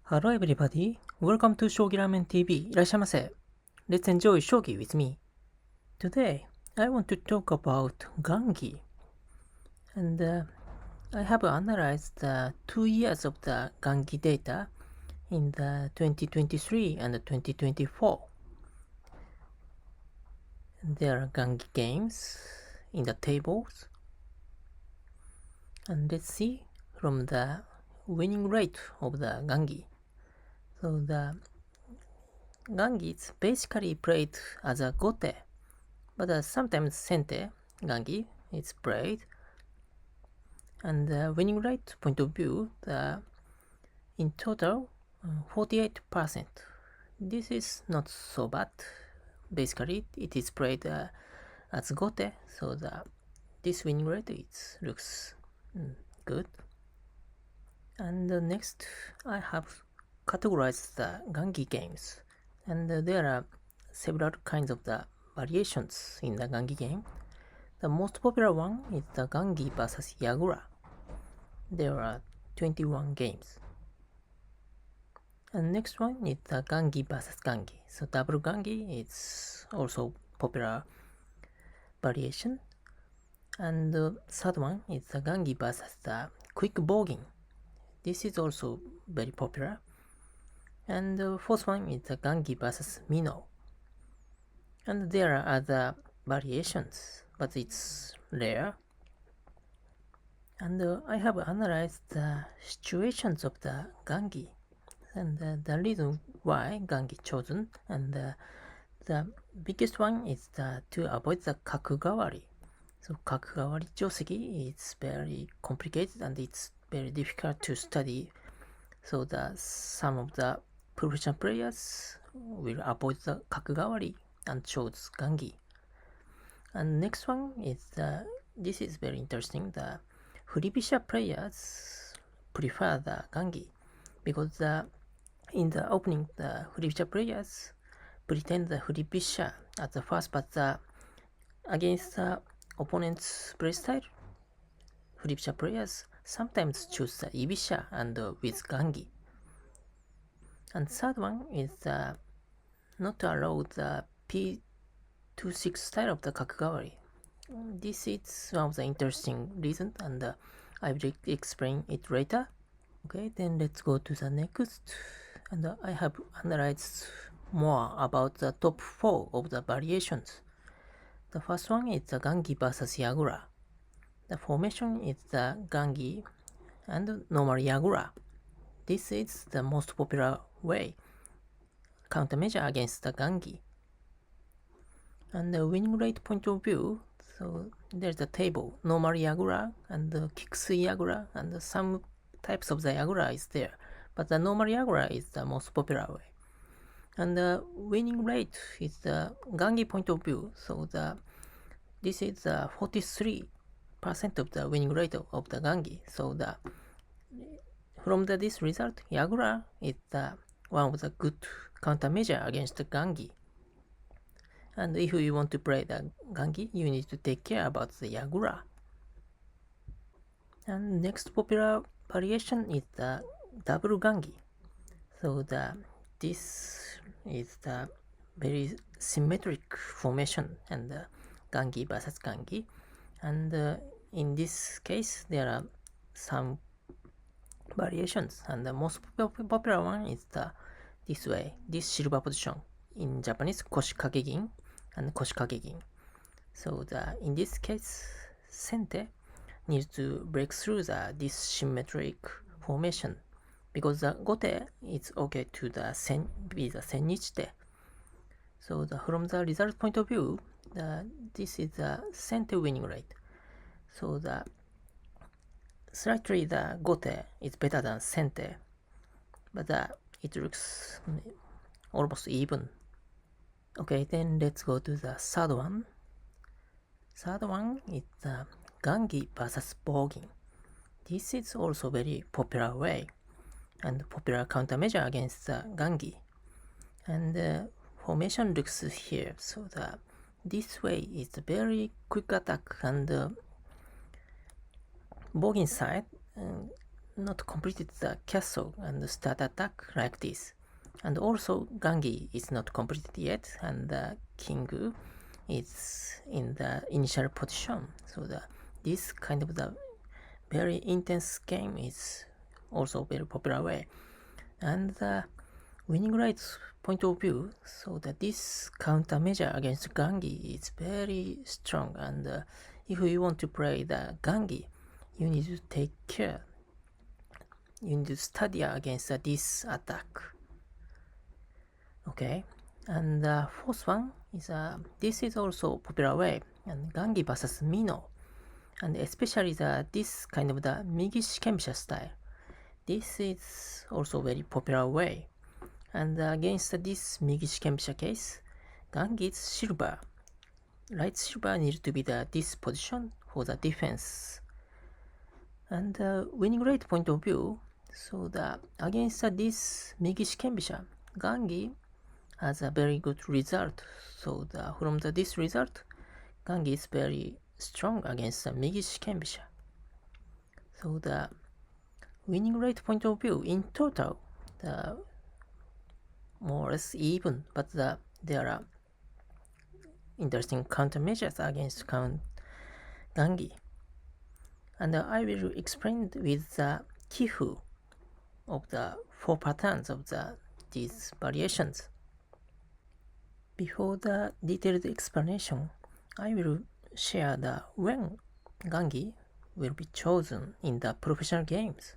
Hello everybody, welcome to Shogi Ramen TV. いらっしゃいませ. Let's enjoy Shogi with me. Today, I want to talk about Gangi. And I have analyzed the 2 years of the Gangi data in the 2023 and 2024. There are Gangi games in the tables. And let's see from the winning rate of the Gangi. So the Gangi is basically played as a gote, but sometimes sente Gangi is played. And the winning rate point of view, in total 48%. This is not so bad. Basically, it is played as gote, so this winning rate looks good. And next, I have categorized the Gangi games, and there are several kinds of the variations in the Gangi game. The most popular one is the Gangi vs Yagura. There are 21 games. And next one is the Gangi vs Gangi. So double Gangi is also popular variation. And the third one is the Gangi vs the quick Bogin. This is also very popular. And the fourth one is the Gangi vs Mino. And there are other variations, but it's rare. And I have analyzed the situations of the Gangi and the reason why Gangi chosen. And the biggest one is to avoid the kakugawari. So kakugawari joseki is very complicated and it's very difficult to study. So some of the professional players will avoid the kakugawari and chose Gangi. And next one is this is very interesting. The Furibisha players prefer the Gangi because in the opening the Furibisha players pretend the Furibisha at the first, but against the opponent's playstyle, Furibisha players sometimes choose the Ibisha and with Gangi. And third one is not to allow the P26 style of the kakugawari. This is one of the interesting reasons, and I will explain it later. Okay, then let's go to the next. And I have analyzed more about the top 4 of the variations. The first one is the Gangi vs Yagura. The formation is the Gangi and normal Yagura. This is the most popular way, countermeasure against the Gangi. And the winning rate point of view, so there's a table, normal Yagura and the Kikusu Yagura, and some types of the Yagura is there, but the normal Yagura is the most popular way. And the winning rate is the Gangi point of view, so this is 43% of the winning rate of the Gangi. So from this result, Yagura is one of the good countermeasure against the Gangi. And if you want to play the Gangi, you need to take care about the Yagura. And next popular variation is the double Gangi. So this is the very symmetric formation and Gangi versus Gangi. And in this case, there are some variations, and the most popular one is this way, this silver position. In Japanese, koshikage-gin and koshikage-gin. So in this case, sente needs to break through this symmetric formation because the gote is okay to be the sennichite. So from the result point of view, this is the sente winning rate. So slightly the gote is better than sente, but it looks almost even. Okay, then let's go to the third one. Third one is the Gangi vs Bogin. This is also very popular way and popular countermeasure against the Gangi. And the formation looks here. So this way is very quick attack, and Bogin side not completed the castle and start attack like this. And also Gangi is not completed yet, and the king is in the initial position. So this kind of the very intense game is also very popular way. And the winning rights point of view, so that this countermeasure against Gangi is very strong, and if you want to play the Gangi, you need to take care. You need to study against this attack. Okay, and the fourth one is this is also popular way, and Gangi versus Mino, and especially this kind of the Migi Shikembisha style. This is also very popular way. And against this Migi Shikembisha case, Gangi's silver. Light silver needs to be this position for the defense. And winning rate point of view, so against this Migi Shikembisha, Gangi has a very good result. So from this result, Gangi is very strong against the Migi Shikembisha. So the winning rate point of view, in total, more or less even, but there are interesting countermeasures against Gangi. And I will explain with the Kifu of the 4 patterns of these variations. Before the detailed explanation, I will share when Gangi will be chosen in the professional games.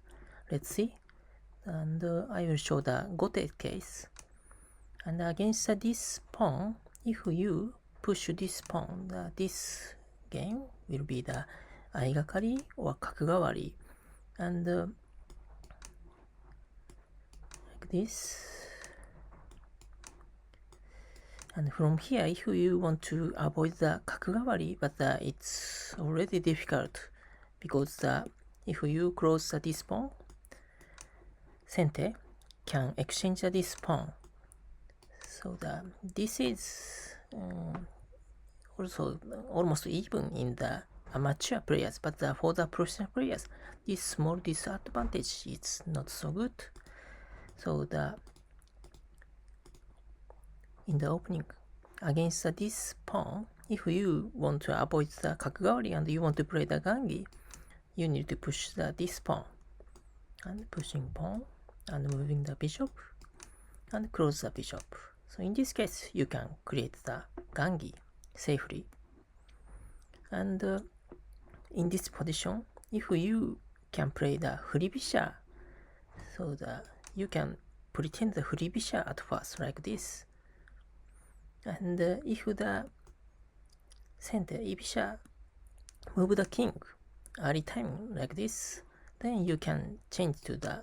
Let's see. And I will show the Gote case. And against this pawn, if you push this pawn, this game will be the aigakari or kakugawari. And like this. And from here, if you want to avoid the kakugawari, but it's already difficult because if you close this pawn, Sente can exchange this pawn. So this is also almost even in the amateur players, but for the professional players, this small disadvantage is not so good. So in the opening, against this pawn, if you want to avoid the kakugawari and you want to play the Gangi, you need to push this pawn. And pushing pawn, and moving the bishop, and close the bishop. So in this case, you can create the Gangi safely. And in this position, if you can play the Furibisha, so you can pretend the Furibisha at first like this. And if the center Ibisha move the king early time like this, then you can change to the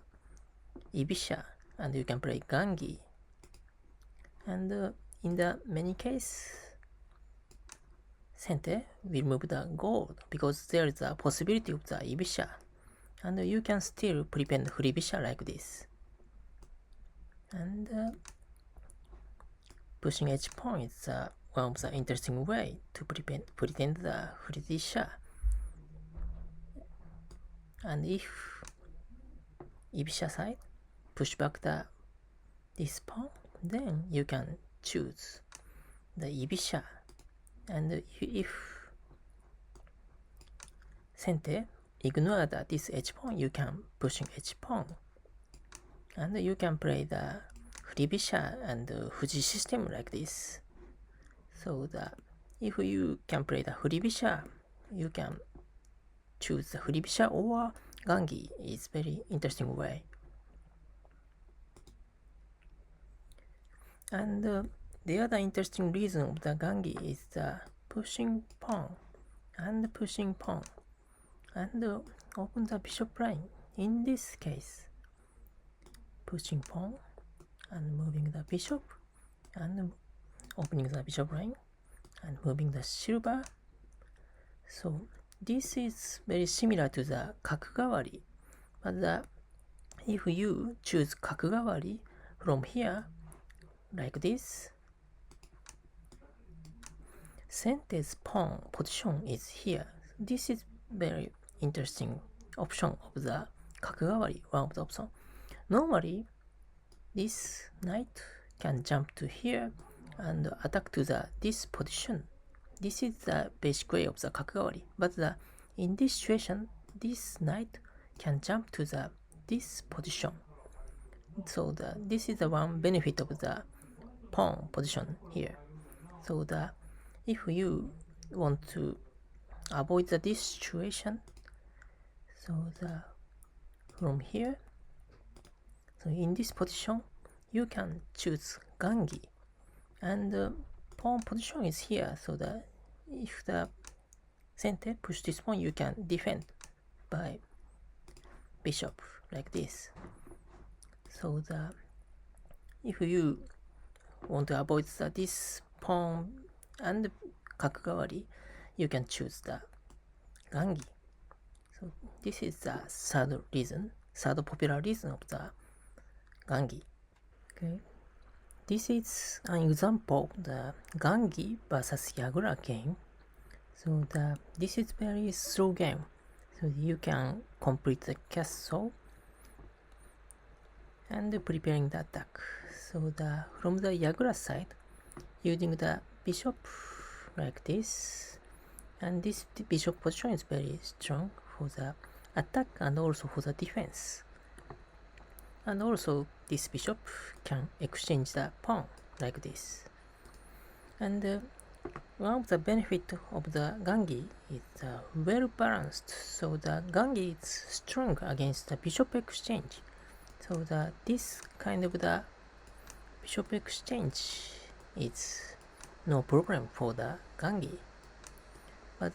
Ibisha and you can play Gangi. And in the many case, center will move the gold because there is a possibility of the Ibisha, and you can still prevent Furibisha like this. And pushing edge pawn is one of the interesting way to pretend the Furibisha. And if Ibisha side push back this pawn, then you can choose the Ibisha. And if center ignore this edge pawn, you can pushing edge pawn, and you can play the Furibisha and Fuji system like this. So if you can play the Furibisha, you can choose the Furibisha or Gangi. Is very interesting way. And the other interesting reason of the Gangi is the pushing pawn and pushing pawn and open the bishop line. In this case, pushing pawn and moving the bishop and opening the bishop line and moving the silver. So this is very similar to the kakugawari, but if you choose kakugawari from here like this, center's pawn position is here. This is very interesting option of the Kakugawari, one of the options. Normally, this knight can jump to here and attack to this position. This is the basic way of the Kakugawari. But in this situation, this knight can jump to this position. So this is the one benefit of the pawn position here. So if you want to avoid this situation, so from here, so in this position, you can choose Gangi, and pawn position is here. So if the center push this pawn, you can defend by bishop like this. So if you want to avoid this pawn and Kakugawari, you can choose the Gangi. So this is the third popular reason of the Gangi. Okay, this is an example of the Gangi versus Yagura game. So this is very slow game. So you can complete the castle and preparing the attack. So from the Yagura side, using the bishop like this, and this bishop position is very strong for the attack and also for the defense. And also this bishop can exchange the pawn like this. And one of the benefits of the Gangi is well balanced. So the Gangi is strong against the bishop exchange. So this kind of the bishop exchange is no problem for the Gangi. But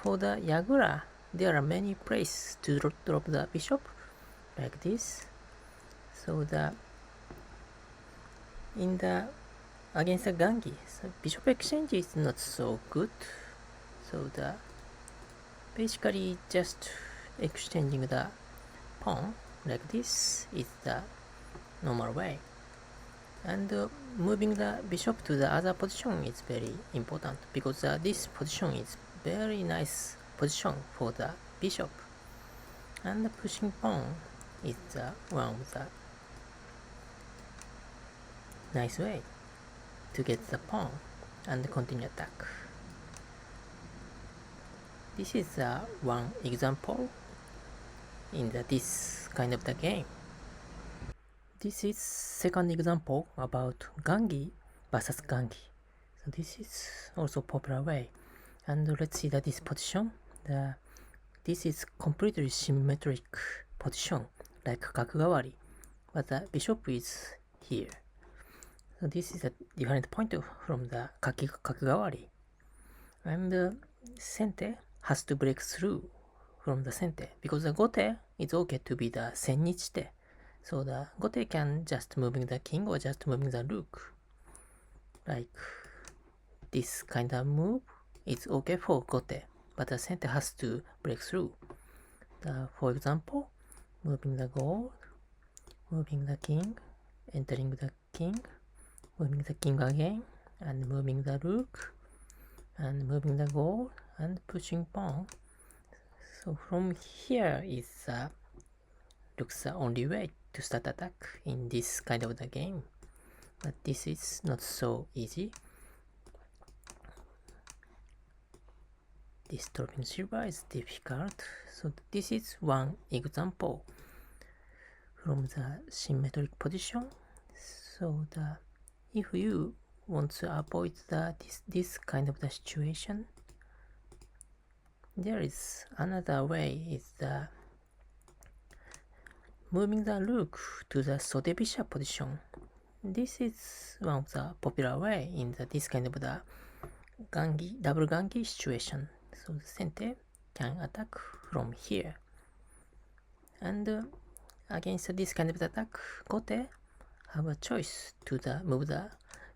for the Yagura, there are many places to drop the bishop like this. So against the Gangi, so bishop exchange is not so good. So basically just exchanging the pawn like this is the normal way. And moving the bishop to the other position is very important, because this position is very nice position for the bishop. And pushing pawn is one of the nice way to get the pawn and continue attack. This is one example in this kind of the game. This is second example about Gangi versus Gangi. So this is also popular way. And let's see that this position. This is completely symmetric position like Kakugawari, but the bishop is here. So this is a different point from the Kakugawari. And the center has to break through from the center, because the gote is okay to be the sennichite. So the gote can just moving the king or just moving the rook. Like this kind of move is okay for gote, but the center has to break through. For example, moving the gold, moving the king, entering the king, moving the king again, and moving the rook, and moving the gold, and pushing pawn. So from here is looks the only way to start attack in this kind of the game. But this is not so easy. This dropping silver is difficult. So this is one example from the symmetric position. So if you want to avoid this kind of the situation, there is another way, is moving the rook to the sotebisha position. This is one of the popular way in this kind of the Gangi, double Gangi situation. So the center can attack from here. And against this kind of attack, gote have a choice to move the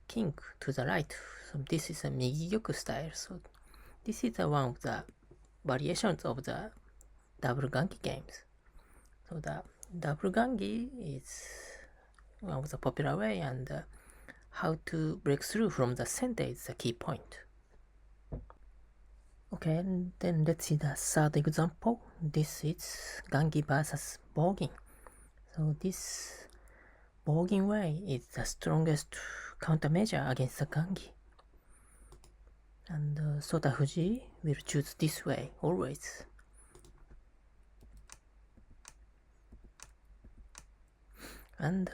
king to the right. So this is a Migigyoku style. So this is one of the variations of the double Gangi games. So the double Gangi is one of the popular way, and how to break through from the center is the key point. Okay, then let's see the third example. This is Gangi versus Bogin. So this Bogin way is the strongest countermeasure against the Gangi. And Sota Fuji will choose this way always. And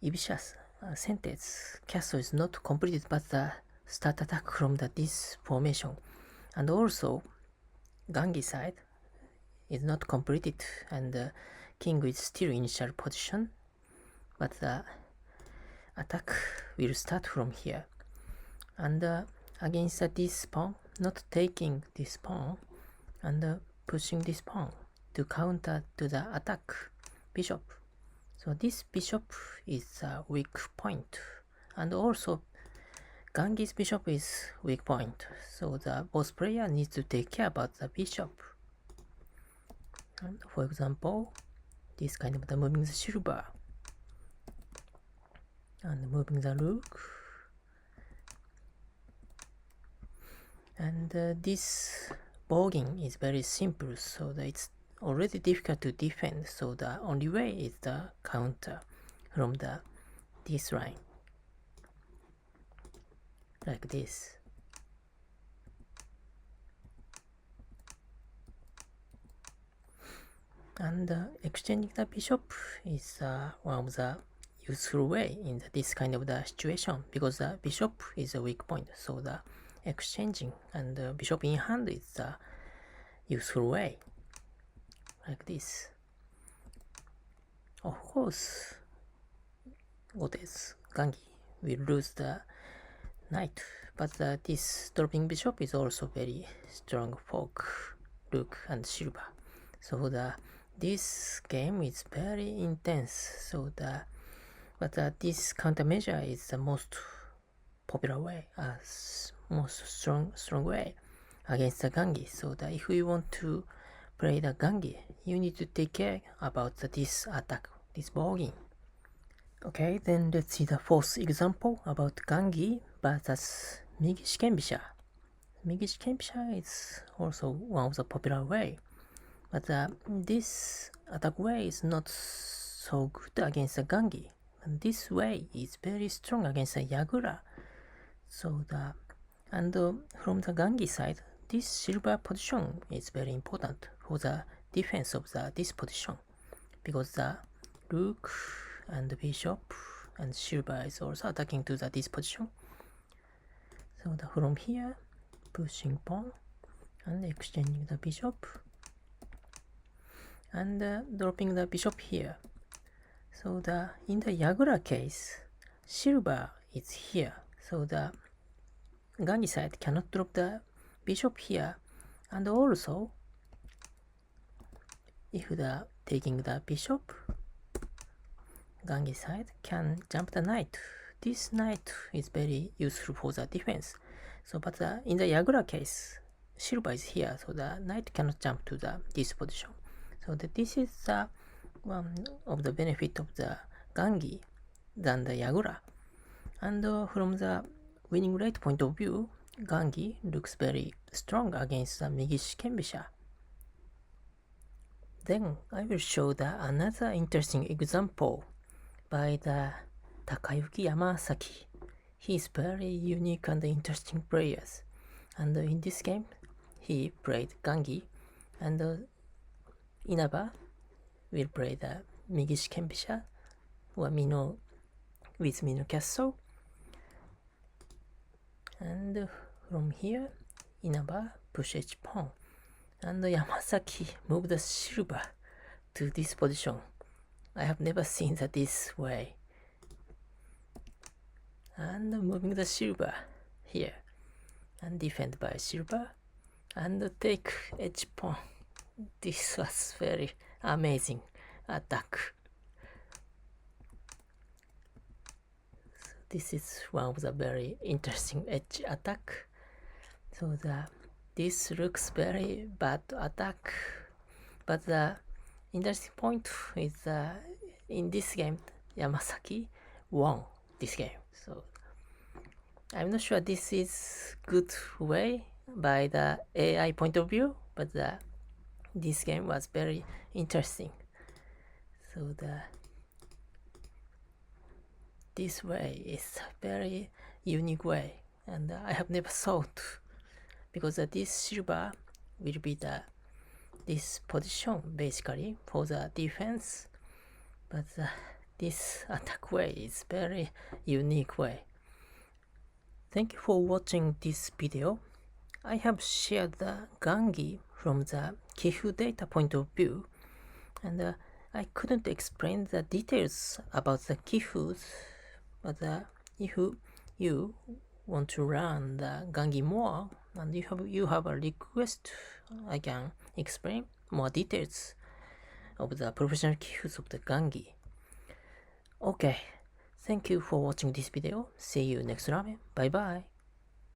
Ibisha's sentence, castle is not completed but the start attack from this formation. And also Gangi side is not completed and king is still initial position, but the attack will start from here. And against this pawn, not taking this pawn and pushing this pawn to counter to the attack bishop. So this bishop is a weak point, and also Gangi's bishop is weak point. So the both player needs to take care about the bishop. And for example, this kind of the moving the silver and moving the rook. And this Bogin is very simple, so that it's already difficult to defend. So the only way is the counter from this line, like this. And exchanging the bishop is one of the useful way in this kind of the situation, because the bishop is a weak point. So the exchanging and bishop in hand is a useful way, like this. Of course, Goddess Gangi will lose the knight, but this dropping bishop is also very strong fork, rook and silver. So this game is very intense. So this countermeasure is the most popular way, most strong way against the Gangi. So if you want to play the Gangi, you need to take care about this attack, this Bogin. Okay, then let's see the fourth example about Gangi versus Migi Shikembisha. Migi Shikembisha is also one of the popular way, but this attack way is not so good against the Gangi, and this way is very strong against the Yagura. So from the Gangi side, this silver position is very important for the defense of this position, because the rook and the bishop and silver is also attacking to this position. So from here, pushing pawn and exchanging the bishop and dropping the bishop here. So in the Yagura case, silver is here, so the Gangi side cannot drop the bishop here, and also if taking the bishop, Gangi side can jump the knight. This knight is very useful for the defense. So but in the Yagura case, silver is here, so the knight cannot jump to this position. So this is one of the benefit of the Gangi than the Yagura. And from the winning rate point of view, Gangi looks very strong against the Migi Shikembisha. Then I will show another interesting example by the Takayuki Yamasaki. He is very unique and interesting players. And in this game, he played Gangi, and Inaba will play the Migi Shikembisha or Mino with Mino Castle. And from here, Inaba push H pawn, and Yamasaki move the silver to this position. I have never seen this way. And moving the silver here, and defend by silver, and take H pawn. This was very amazing attack. This is one of the very interesting edge attack. So this looks very bad attack, but the interesting point is in this game, Yamasaki won this game. So I'm not sure this is good way by the AI point of view, but this game was very interesting. So this way is a very unique way, and I have never thought, because this silver will be this position basically for the defense, but this attack way is very unique way. Thank you for watching this video. I have shared the Gangi from the Kifu data point of view, and I couldn't explain the details about the Kifus, but if you want to learn the Gangi more, and you have a request, I can explain more details of the professional Kifus of the Gangi. Okay, thank you for watching this video. See you next ramen. Bye bye.